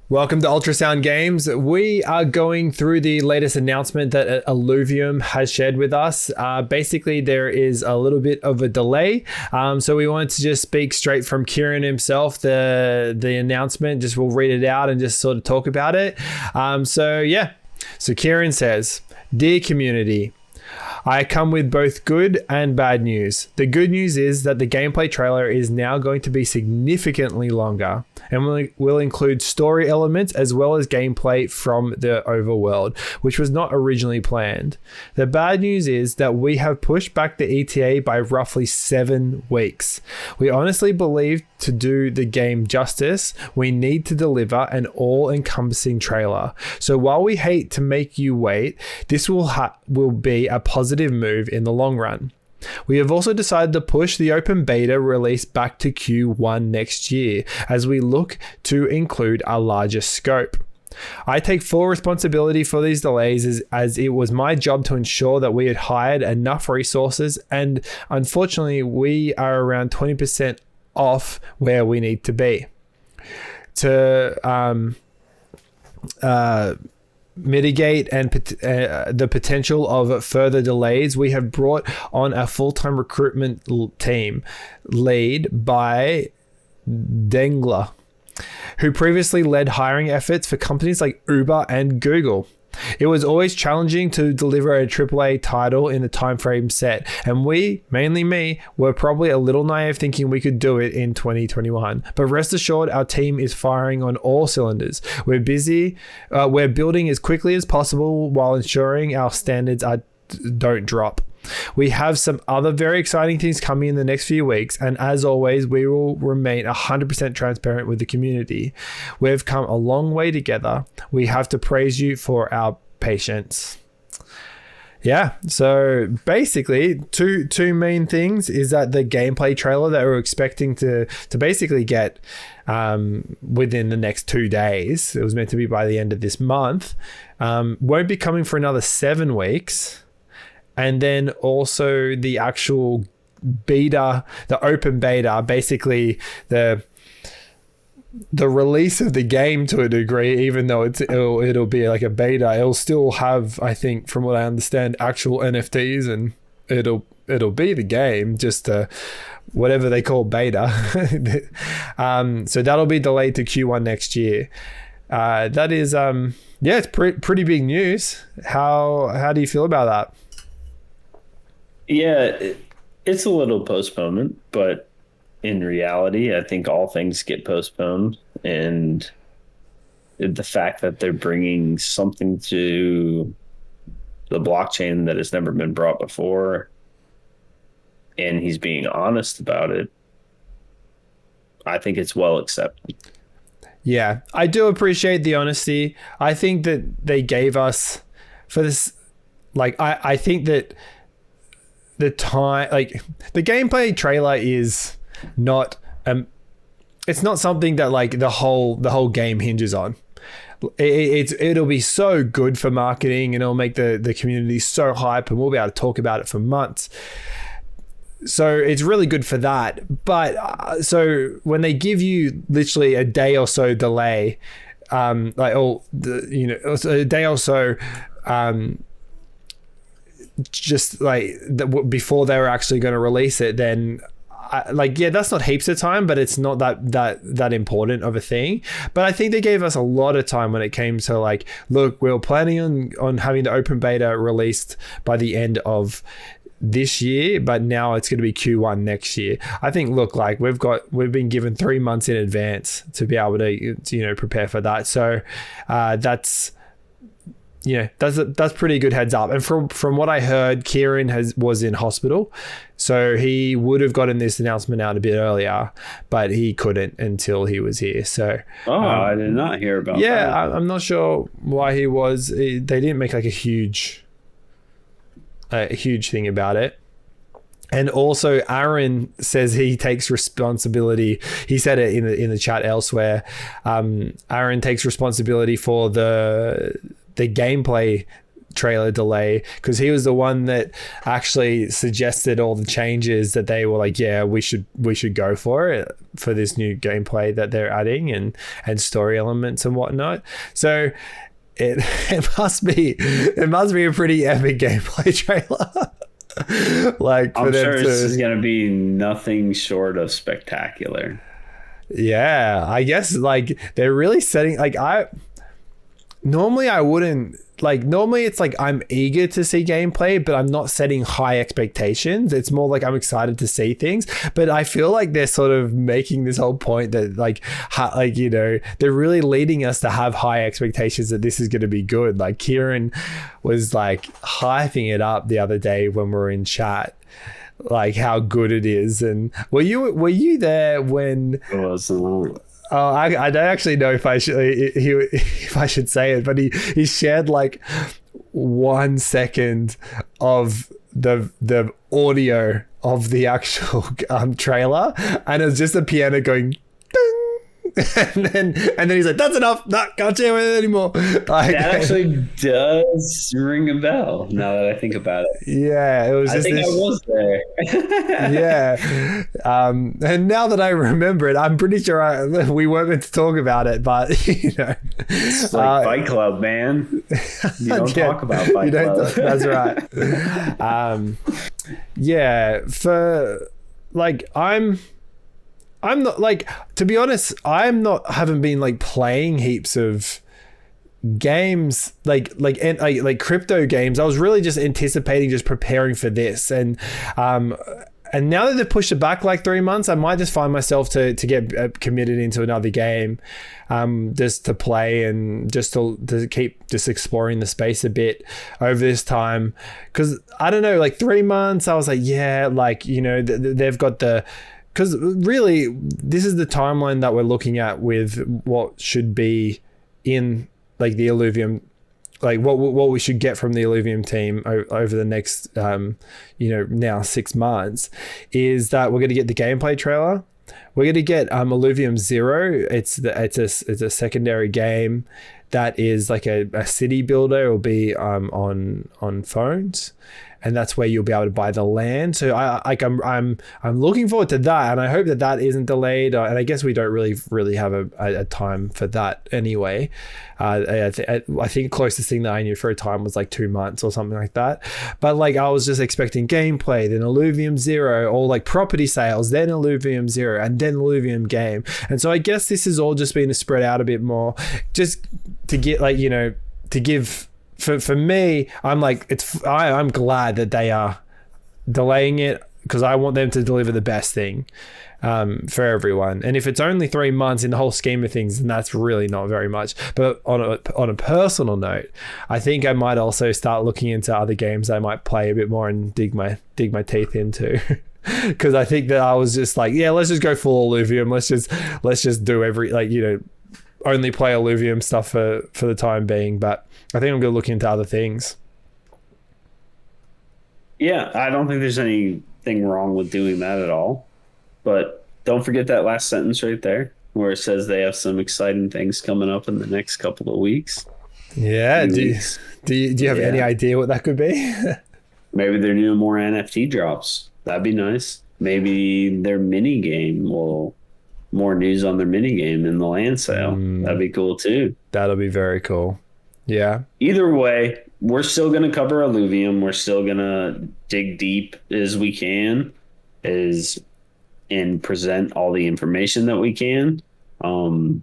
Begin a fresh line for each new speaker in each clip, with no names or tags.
Welcome to Ultrasound Games. We are going through the latest announcement that Illuvium has shared with us. Basically, there is a little bit of a delay. So we wanted to just speak straight from Kieran himself, the announcement. Just we'll read it out and just sort of talk about it. So Kieran says, "Dear community, I come with both good and bad news. The good news is that the gameplay trailer is now going to be significantly longer and will include story elements as well as gameplay from the overworld, which was not originally planned. The bad news is that we have pushed back the ETA by roughly 7 weeks. We honestly believe to do the game justice, we need to deliver an all-encompassing trailer. So while we hate to make you wait, this will be a positive move in the long run. We have also decided to push the open beta release back to Q1 next year as we look to include a larger scope. I take full responsibility for these delays as it was my job to ensure that we had hired enough resources, and unfortunately we are around 20% off where we need to be. To mitigate and the potential of further delays, we have brought on a full-time recruitment team led by Dengler, who previously led hiring efforts for companies like Uber and Google. It was always challenging to deliver a AAA title in the time frame set, and we, mainly me, were probably a little naive thinking we could do it in 2021. But rest assured, our team is firing on all cylinders. We're building as quickly as possible while ensuring our standards don't drop. We have some other very exciting things coming in the next few weeks, and as always, we will remain 100% transparent with the community. We've come a long way together. We have to praise you for our patience." Yeah, so basically two main things is that the gameplay trailer that we're expecting to basically get within the next 2 days, it was meant to be by the end of this month, won't be coming for another 7 weeks. And then also the actual beta, the open beta, basically the release of the game to a degree, even though it'll be like a beta, it'll still have, I think, from what I understand, actual NFTs, and it'll be the game, just whatever they call beta. So that'll be delayed to Q1 next year. That is, it's pretty big news. How do you feel about that?
Yeah, it's a little postponement, but in reality, I think all things get postponed. And the fact that they're bringing something to the blockchain that has never been brought before, and he's being honest about it, I think it's well accepted.
Yeah, I do appreciate the honesty. I think that they gave us for this, like, I think that the time, like, the gameplay trailer is not it's not something that like the whole game hinges on. It'll be so good for marketing, and it'll make the community so hype, and we'll be able to talk about it for months. So it's really good for that. But so when they give you literally a day or so delay, a day or so, just like before they were actually going to release it, then that's not heaps of time, but it's not that important of a thing. But I think they gave us a lot of time when it came to like, look, we were planning on having the open beta released by the end of this year, but now it's going to be Q1 next year. I think, look, like we've been given 3 months in advance to be able to prepare for that. So that's pretty good heads up. And from what I heard, Kieran was in hospital, so he would have gotten this announcement out a bit earlier, but he couldn't until he was here. So
I did not hear about that.
Yeah, I'm not sure why he was. They didn't make like a huge thing about it. And also, Aaron says he takes responsibility. He said it in the chat elsewhere. Aaron takes responsibility for the gameplay trailer delay, because he was the one that actually suggested all the changes that they were like, yeah, we should go for it, for this new gameplay that they're adding and story elements and whatnot. So it must be a pretty epic gameplay trailer. Like,
I'm sure this is going to be nothing short of spectacular.
Yeah, I guess like they're really setting, like, normally it's like I'm eager to see gameplay, but I'm not setting high expectations. It's more like I'm excited to see things, but I feel like they're sort of making this whole point that they're really leading us to have high expectations that this is going to be good. Like Kieran was like hyping it up the other day when we were in chat, like how good it is. And were you there when
It was
I don't actually know if I should say it, but he shared like 1 second of the audio of the actual trailer, and it was just a piano going ding. And then he's like, that's enough, can't share with it anymore. Like,
that actually does ring a bell now that I think about it.
Yeah, it was just
I was there.
Yeah. And now that I remember it, I'm pretty sure we weren't meant to talk about it, but
it's like Fight Club, man. You don't talk about Fight Club.
That's right. Yeah, for like I'm not, like, to be honest, haven't been like playing heaps of games like crypto games. I was really just anticipating, just preparing for this, and now that they've pushed it back like 3 months, I might just find myself to get committed into another game, just to play and just to keep just exploring the space a bit over this time. Because I don't know, like 3 months, I was like, yeah, like, they've got because really this is the timeline that we're looking at with what should be in like the Illuvium, like what we should get from the Illuvium team over the next now 6 months, is that we're going to get the gameplay trailer. We're going to get Illuvium 0. It's a secondary game that is like a city builder. It will be on phones, and that's where you'll be able to buy the land. So I'm looking forward to that, and I hope that isn't delayed. And I guess we don't really have a time for that anyway. I think closest thing that I knew for a time was like 2 months or something like that. But like I was just expecting gameplay, then Illuvium 0, or like property sales, then Illuvium 0, and then Illuvium game. And so I guess this is all just being spread out a bit more, just to get like to give. For me, I'm like, I'm glad that they are delaying it, because I want them to deliver the best thing for everyone. And if it's only 3 months in the whole scheme of things, then that's really not very much. But on a personal note, I think I might also start looking into other games I might play a bit more and dig my teeth into. Because I think that I was just like, yeah, let's just go full Illuvium. Let's just do only play Illuvium stuff for the time being. But I think I'm going to look into other things.
Yeah, I don't think there's anything wrong with doing that at all. But don't forget that last sentence right there, where it says they have some exciting things coming up in the next couple of weeks.
Yeah. Do you have any idea what that could be?
Maybe they're doing more NFT drops. That'd be nice. Maybe their mini game will... more news on their mini game in the land sale. That'd be cool too.
That'll be very cool. Yeah.
Either way, we're still going to cover Illuvium. We're still going to dig deep as we can, and present all the information that we can. And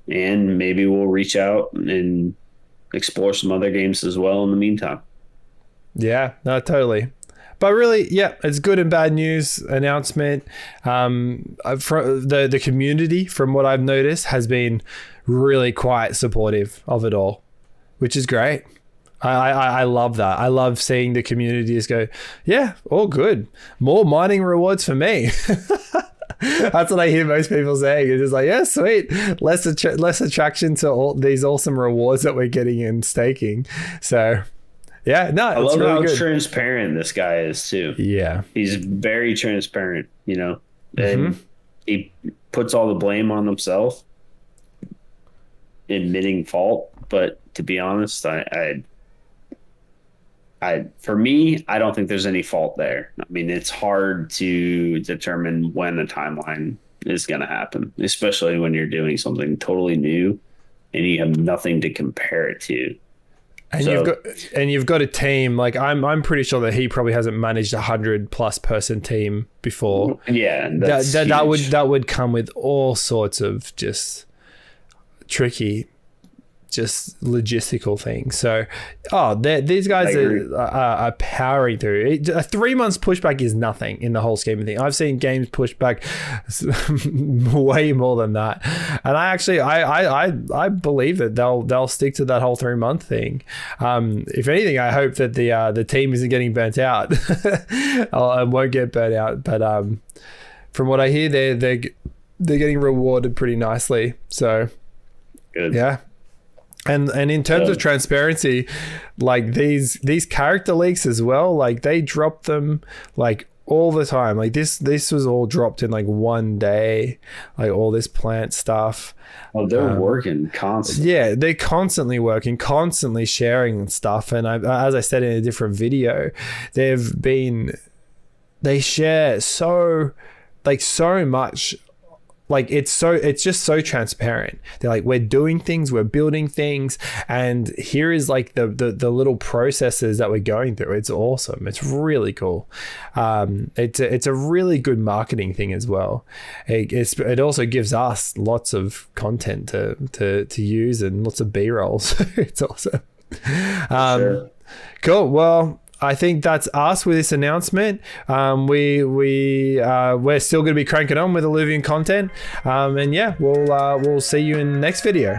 maybe we'll reach out and explore some other games as well in the meantime.
Yeah, no, totally. But really, yeah, it's good and bad news announcement. From the community, from what I've noticed, has been really quite supportive of it all, which is great. I love that. I love seeing the community just go, yeah, all good. More mining rewards for me. That's what I hear most people saying. It's just like, yeah, sweet. Less attraction to all these awesome rewards that we're getting in staking. So... yeah, no,
I love how transparent this guy is too.
Yeah,
he's very transparent, and he puts all the blame on himself, admitting fault. But to be honest, I for me, I don't think there's any fault there. I mean, it's hard to determine when a timeline is going to happen, especially when you're doing something totally new and you have nothing to compare it to.
And you've got a team, like I'm pretty sure that he probably hasn't managed 100+ person team before.
Yeah,
that would come with all sorts of just tricky, just logistical things. So, these guys are powering through. A 3 months pushback is nothing in the whole scheme of things. I've seen games pushed back way more than that, and I believe that they'll stick to that whole 3 month thing. If anything, I hope that the team isn't getting burnt out. I won't get burnt out, but from what I hear, they're getting rewarded pretty nicely. So,
good.
Yeah. And in terms of transparency, like these character leaks as well, like they drop them like all the time. Like this was all dropped in like one day, like all this plant stuff.
Oh, they're working constantly.
Yeah, they're constantly working, constantly sharing stuff. And as I said in a different video, they share so much. Like it's just so transparent. They're like, we're doing things, we're building things, and here is like the little processes that we're going through. It's awesome. It's really cool. It's a really good marketing thing as well. It also gives us lots of content to use and lots of B-rolls. It's awesome.
Sure.
Cool. Well, I think that's us with this announcement. We're still going to be cranking on with Illuvium content, and yeah, we'll see you in the next video.